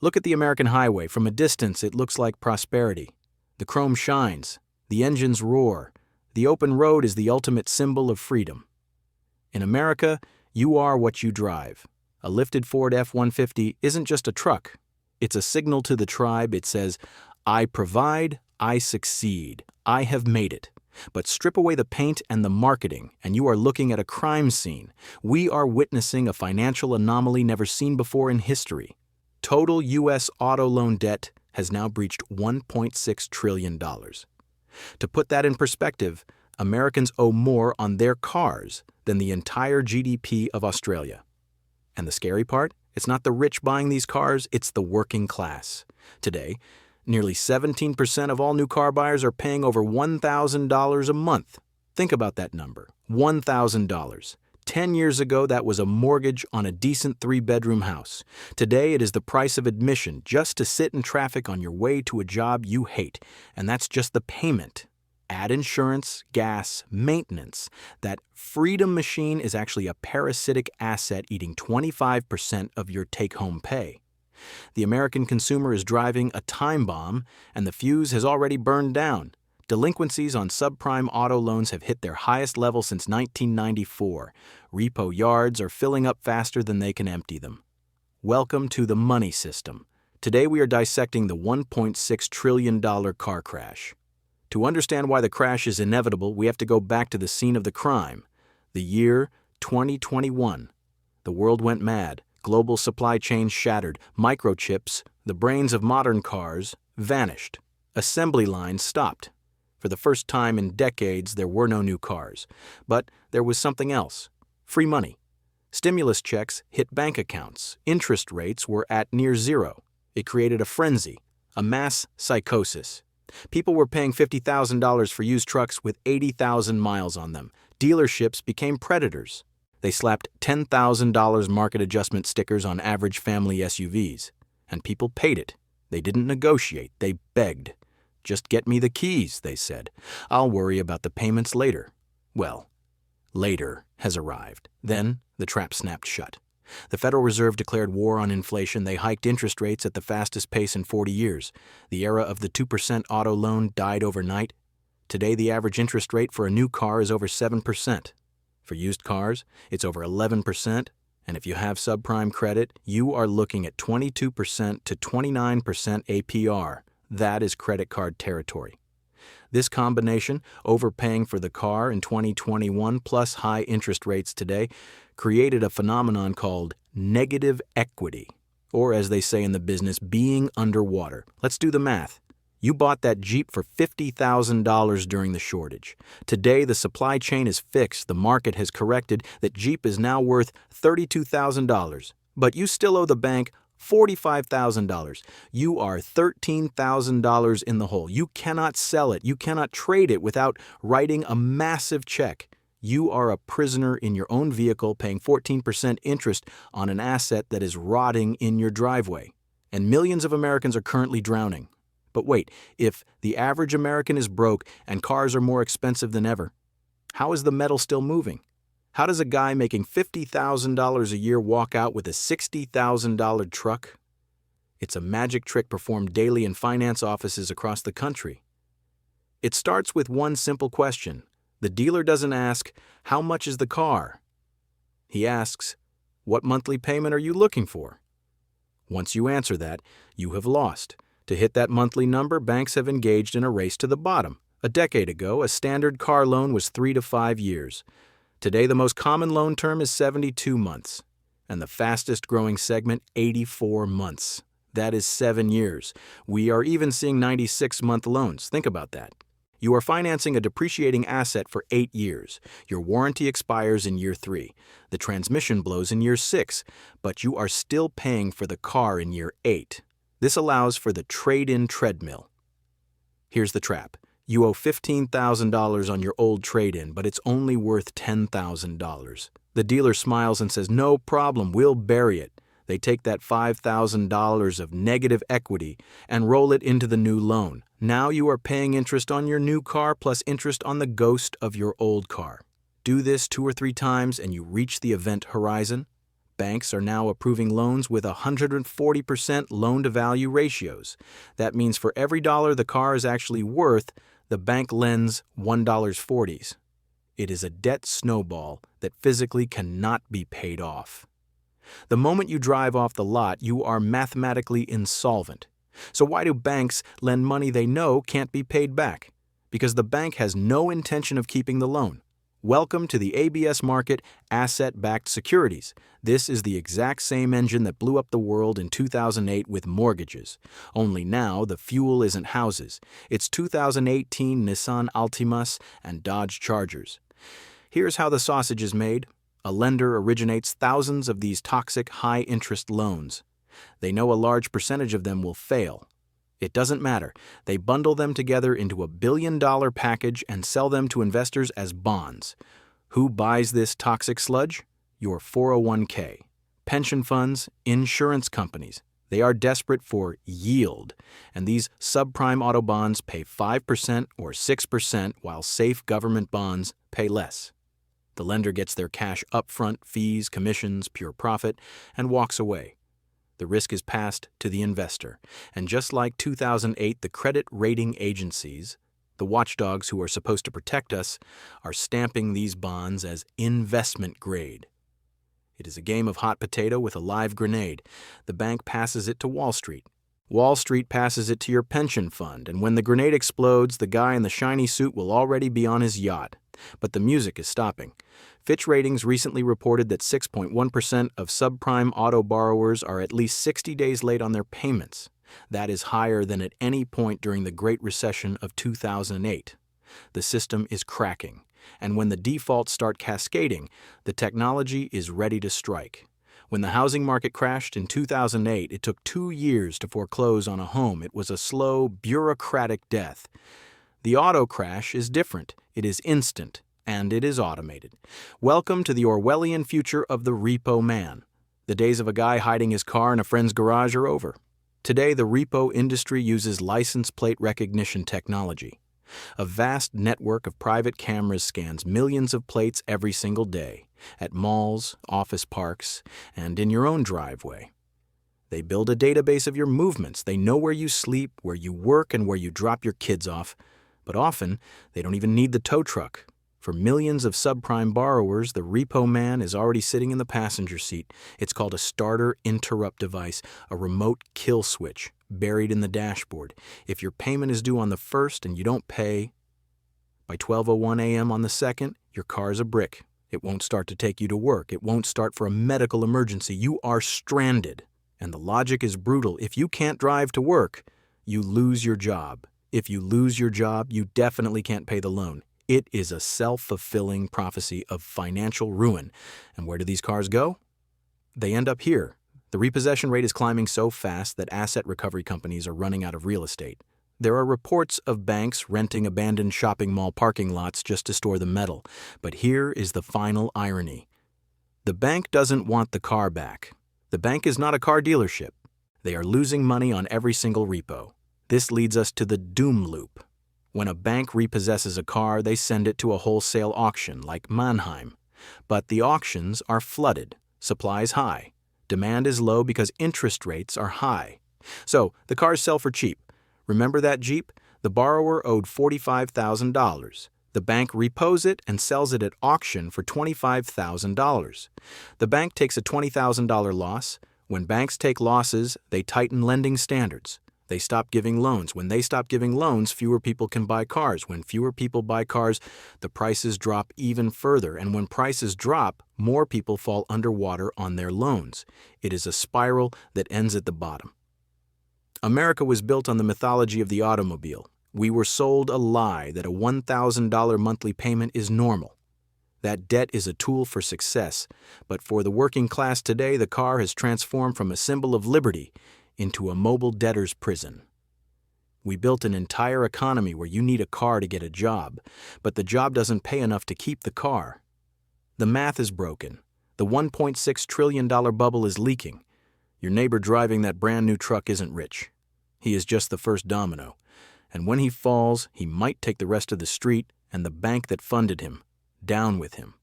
Look at the American highway. From a distance, it looks like prosperity. The chrome shines. The engines roar. The open road is the ultimate symbol of freedom. In America, you are what you drive. A lifted Ford F-150 isn't just a truck. It's a signal to the tribe. It says, I provide, I succeed, I have made it. But strip away the paint and the marketing, and you are looking at a crime scene. We are witnessing a financial anomaly never seen before in history. Total U.S. auto loan debt has now breached $1.6 trillion. To put that in perspective, Americans owe more on their cars than the entire GDP of Australia. And the scary part? It's not the rich buying these cars, it's the working class. Today, nearly 17% of all new car buyers are paying over $1,000 a month. Think about that number, $1,000. 10 years ago, that was a mortgage on a decent 3-bedroom house. Today, it is the price of admission just to sit in traffic on your way to a job you hate. And that's just the payment. Add insurance, gas, maintenance. That freedom machine is actually a parasitic asset eating 25% of your take-home pay. The American consumer is driving a time bomb, and the fuse has already burned down. Delinquencies on subprime auto loans have hit their highest level since 1994. Repo yards are filling up faster than they can empty them. Welcome to the money system. Today we are dissecting the $1.6 trillion car crash. To understand why the crash is inevitable, we have to go back to the scene of the crime. The year 2021. The world went mad. Global supply chains shattered. Microchips, the brains of modern cars, vanished. Assembly lines stopped. For the first time in decades, there were no new cars. But there was something else. Free money. Stimulus checks hit bank accounts. Interest rates were at near zero. It created a frenzy, a mass psychosis. People were paying $50,000 for used trucks with 80,000 miles on them. Dealerships became predators. They slapped $10,000 market adjustment stickers on average family SUVs. And people paid it. They didn't negotiate. They begged. Just get me the keys, they said. I'll worry about the payments later. Well, later has arrived. Then the trap snapped shut. The Federal Reserve declared war on inflation. They hiked interest rates at the fastest pace in 40 years. The era of the 2% auto loan died overnight. Today, the average interest rate for a new car is over 7%. For used cars, it's over 11%. And if you have subprime credit, you are looking at 22% to 29% APR. That is credit card territory. This combination, overpaying for the car in 2021 plus high interest rates today, created a phenomenon called negative equity, or as they say in the business, being underwater. Let's do the math. You bought that Jeep for $50,000 during the shortage. Today, the supply chain is fixed, the market has corrected, that Jeep is now worth $32,000. But you still owe the bank $45,000. You are $13,000 in the hole. You cannot sell it. You cannot trade it without writing a massive check. You are a prisoner in your own vehicle paying 14% interest on an asset that is rotting in your driveway. And millions of Americans are currently drowning. But wait, if the average American is broke and cars are more expensive than ever, how is the metal still moving? How does a guy making $50,000 a year walk out with a $60,000 truck? It's a magic trick performed daily in finance offices across the country. It starts with one simple question. The dealer doesn't ask, how much is the car? He asks, what monthly payment are you looking for? Once you answer that, you have lost. To hit that monthly number, banks have engaged in a race to the bottom. A decade ago, a standard car loan was 3 to 5 years. Today, the most common loan term is 72 months, and the fastest growing segment, 84 months. That is 7 years. We are even seeing 96-month loans. Think about that. You are financing a depreciating asset for 8 years. Your warranty expires in year 3. The transmission blows in year 6, but you are still paying for the car in year 8. This allows for the trade-in treadmill. Here's the trap. You owe $15,000 on your old trade-in, but it's only worth $10,000. The dealer smiles and says, no problem, we'll bury it. They take that $5,000 of negative equity and roll it into the new loan. Now you are paying interest on your new car plus interest on the ghost of your old car. Do this 2 or 3 times and you reach the event horizon. Banks are now approving loans with 140% loan-to-value ratios. That means for every dollar the car is actually worth, the bank lends $1.40. It is a debt snowball that physically cannot be paid off. The moment you drive off the lot, you are mathematically insolvent. So why do banks lend money they know can't be paid back? Because the bank has no intention of keeping the loan. Welcome to the ABS market, asset-backed securities. This is the exact same engine that blew up the world in 2008 with mortgages. Only now the fuel isn't houses. It's 2018 Nissan Altimas and Dodge Chargers. Here's how the sausage is made. A lender originates thousands of these toxic, high-interest loans. They know a large percentage of them will fail. It doesn't matter. They bundle them together into a billion-dollar package and sell them to investors as bonds. Who buys this toxic sludge? Your 401k, pension funds, insurance companies. They are desperate for yield, and these subprime auto bonds pay 5% or 6%, while safe government bonds pay less. The lender gets their cash upfront, fees, commissions, pure profit, and walks away. The risk is passed to the investor, and just like 2008, the credit rating agencies, the watchdogs who are supposed to protect us, are stamping these bonds as investment grade. It is a game of hot potato with a live grenade. The bank passes it to Wall Street. Wall Street passes it to your pension fund, and when the grenade explodes, the guy in the shiny suit will already be on his yacht. But the music is stopping. Fitch Ratings recently reported that 6.1% of subprime auto borrowers are at least 60 days late on their payments. That is higher than at any point during the Great Recession of 2008. The system is cracking, and when the defaults start cascading, the technology is ready to strike. When the housing market crashed in 2008, it took 2 years to foreclose on a home. It was a slow, bureaucratic death. The auto crash is different. It is instant, and it is automated. Welcome to the Orwellian future of the repo man. The days of a guy hiding his car in a friend's garage are over. Today, the repo industry uses license plate recognition technology. A vast network of private cameras scans millions of plates every single day, at malls, office parks, and in your own driveway. They build a database of your movements. They know where you sleep, where you work, and where you drop your kids off. But often, they don't even need the tow truck. For millions of subprime borrowers, the repo man is already sitting in the passenger seat. It's called a starter interrupt device, a remote kill switch, buried in the dashboard. If your payment is due on the 1st and you don't pay, by 12:01 a.m. on the 2nd, your car is a brick. It won't start to take you to work. It won't start for a medical emergency. You are stranded. And the logic is brutal. If you can't drive to work, you lose your job. If you lose your job, you definitely can't pay the loan. It is a self-fulfilling prophecy of financial ruin. And where do these cars go? They end up here. The repossession rate is climbing so fast that asset recovery companies are running out of real estate. There are reports of banks renting abandoned shopping mall parking lots just to store the metal. But here is the final irony. The bank doesn't want the car back. The bank is not a car dealership. They are losing money on every single repo. This leads us to the doom loop. When a bank repossesses a car, they send it to a wholesale auction like Mannheim. But the auctions are flooded, supply is high, demand is low because interest rates are high. So the cars sell for cheap. Remember that Jeep? The borrower owed $45,000. The bank repos it and sells it at auction for $25,000. The bank takes a $20,000 loss. When banks take losses, they tighten lending standards. They stop giving loans. When they stop giving loans, fewer people can buy cars. When fewer people buy cars, the prices drop even further. And when prices drop, more people fall underwater on their loans. It is a spiral that ends at the bottom. America was built on the mythology of the automobile. We were sold a lie that a $1,000 monthly payment is normal. That debt is a tool for success. But for the working class today, the car has transformed from a symbol of liberty into a mobile debtor's prison. We built an entire economy where you need a car to get a job, but the job doesn't pay enough to keep the car. The math is broken. The $1.6 trillion bubble is leaking. Your neighbor driving that brand new truck isn't rich. He is just the first domino. And when he falls, he might take the rest of the street and the bank that funded him down with him.